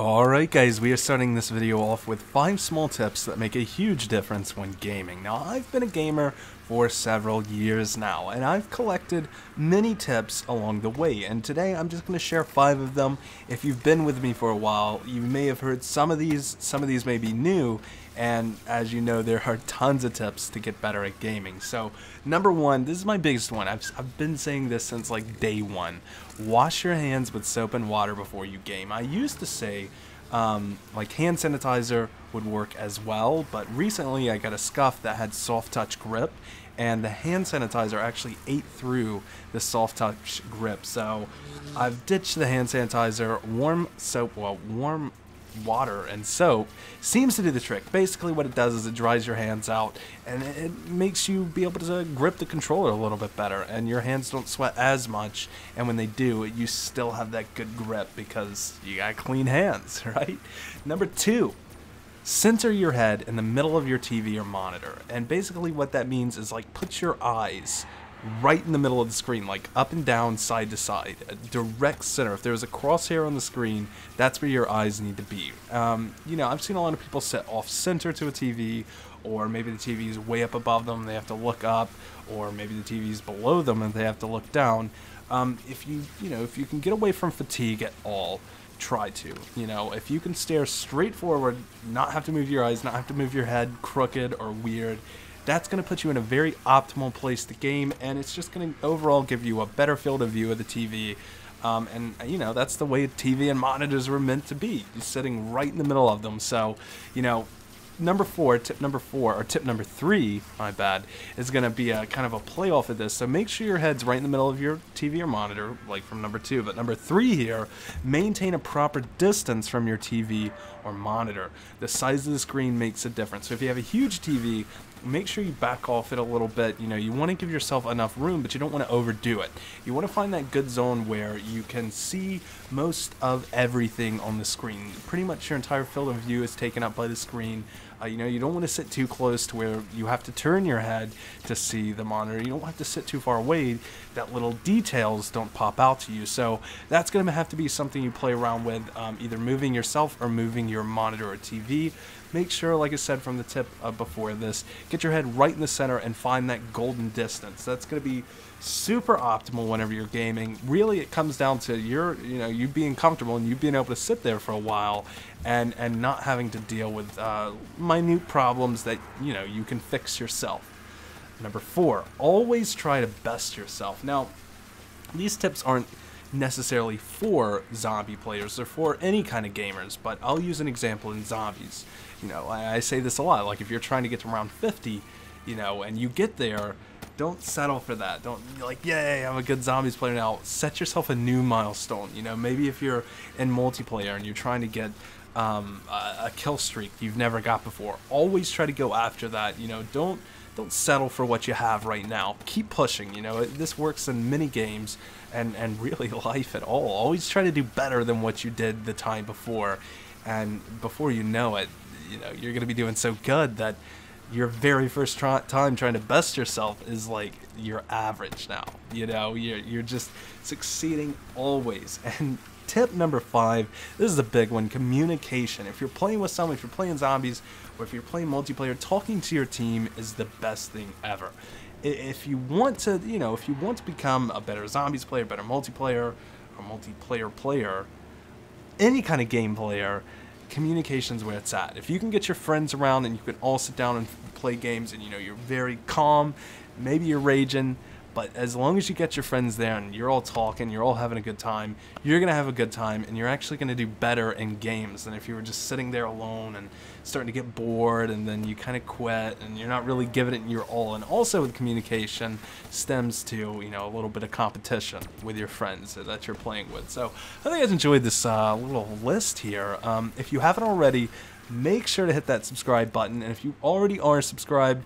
Alright guys, we are starting this video off with 5 small tips that make a huge difference when gaming. Now, I've been a gamer for several years now, and I've collected many tips along the way, and today I'm just going to share 5 of them. If you've been with me for a while, you may have heard some of these may be new, and as you know, there are tons of tips to get better at gaming. So, number 1, this is my biggest one. I've been saying this since like day 1. Wash your hands with soap and water before you game. I used to say like hand sanitizer would work as well, but recently I got a scuff that had soft touch grip, and the hand sanitizer actually ate through the soft touch grip. So I've ditched the hand sanitizer. Warm water and soap seems to do the trick. Basically what it does is it dries your hands out, and it makes you be able to grip the controller a little bit better, and your hands don't sweat as much, and when they do, you still have that good grip because you got clean hands, right? Number 2, center your head in the middle of your TV or monitor, and basically what that means is like put your eyes right in the middle of the screen, like up and down, side to side, a direct center. If there's a crosshair on the screen, that's where your eyes need to be. You know, I've seen a lot of people set off center to a TV, or maybe the TV is way up above them, they have to look up, or maybe the TV is below them and they have to look down. If you can get away from fatigue at all, try to. You know, if you can stare straight forward, not have to move your eyes, not have to move your head crooked or weird, that's going to put you in a very optimal place to game, and it's just going to overall give you a better field of view of the TV. And you know, that's the way TV and monitors were meant to be. You're sitting right in the middle of them. So, you know, tip number 3, my bad, is going to be a kind of a play off of this. So make sure your head's right in the middle of your TV or monitor, like from number 2. But number 3 here, maintain a proper distance from your TV or monitor. The size of the screen makes a difference. So if you have a huge TV, make sure you back off it a little bit. You know, you want to give yourself enough room, but you don't want to overdo it. You want to find that good zone where you can see most of everything on the screen. Pretty much your entire field of view is taken up by the screen. You know, you don't want to sit too close to where you have to turn your head to see the monitor. You don't have to sit too far away that little details don't pop out to you. So that's going to have to be something you play around with, either moving yourself or moving your monitor or TV. Make sure, like I said from the tip before this, get your head right in the center and find that golden distance. That's going to be super optimal whenever you're gaming. Really, it comes down to you being comfortable and you being able to sit there for a while and not having to deal with minute problems that you can fix yourself. Number 4, always try to best yourself. Now, these tips aren't necessarily for zombie players or for any kind of gamers, but I'll use an example in zombies. You know, I say this a lot, like if you're trying to get to round 50, you know, and you get there, don't settle for that. Don't be like, yay, I'm a good zombies player now. Set yourself a new milestone. You know, maybe if you're in multiplayer and you're trying to get a kill streak you've never got before, always try to go after that. You know, don't settle for what you have right now. Keep pushing. You know, this works in many games and really life at all. Always try to do better than what you did the time before, and before you know it, you know, you're going to be doing so good that your very first time trying to best yourself is like your average now. You know, you're just succeeding always. And tip number 5, this is a big one: communication. If you're playing with someone, if you're playing zombies, or if you're playing multiplayer, talking to your team is the best thing ever. If you want to, become a better zombies player, better multiplayer, or multiplayer player, any kind of game player, communication's where it's at. If you can get your friends around and you can all sit down and play games, and you're very calm, maybe you're raging, but as long as you get your friends there and you're all talking, you're all having a good time, you're going to have a good time, and you're actually going to do better in games than if you were just sitting there alone and starting to get bored, and then you kind of quit and you're not really giving it your all. And also with communication stems to, a little bit of competition with your friends that you're playing with. So I think you guys enjoyed this little list here. If you haven't already, make sure to hit that subscribe button, and if you already are subscribed,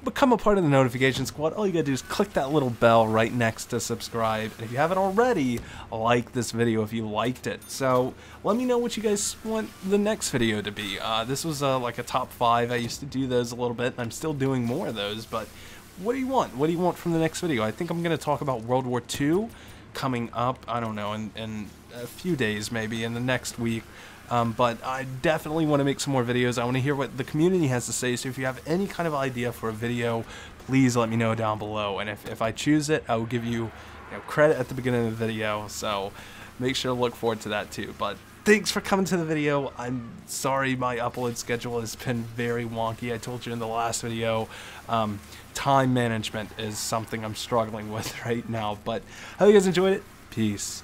become a part of the notification squad. All you gotta do is click that little bell right next to subscribe, and if you haven't already, like this video if you liked it. So let me know what you guys want the next video to be. This was like a top 5. I used to do those a little bit. I'm still doing more of those, but what do you want? What do you want from the next video? I think I'm gonna talk about World War II, coming up, I don't know, in a few days, maybe in the next week. But I definitely want to make some more videos. I want to hear what the community has to say, so if you have any kind of idea for a video, please let me know down below. And if I choose it, I will give you, credit at the beginning of the video, so make sure to look forward to that too. But thanks for coming to the video. I'm sorry my upload schedule has been very wonky. I told you in the last video, time management is something I'm struggling with right now. But I hope you guys enjoyed it. Peace.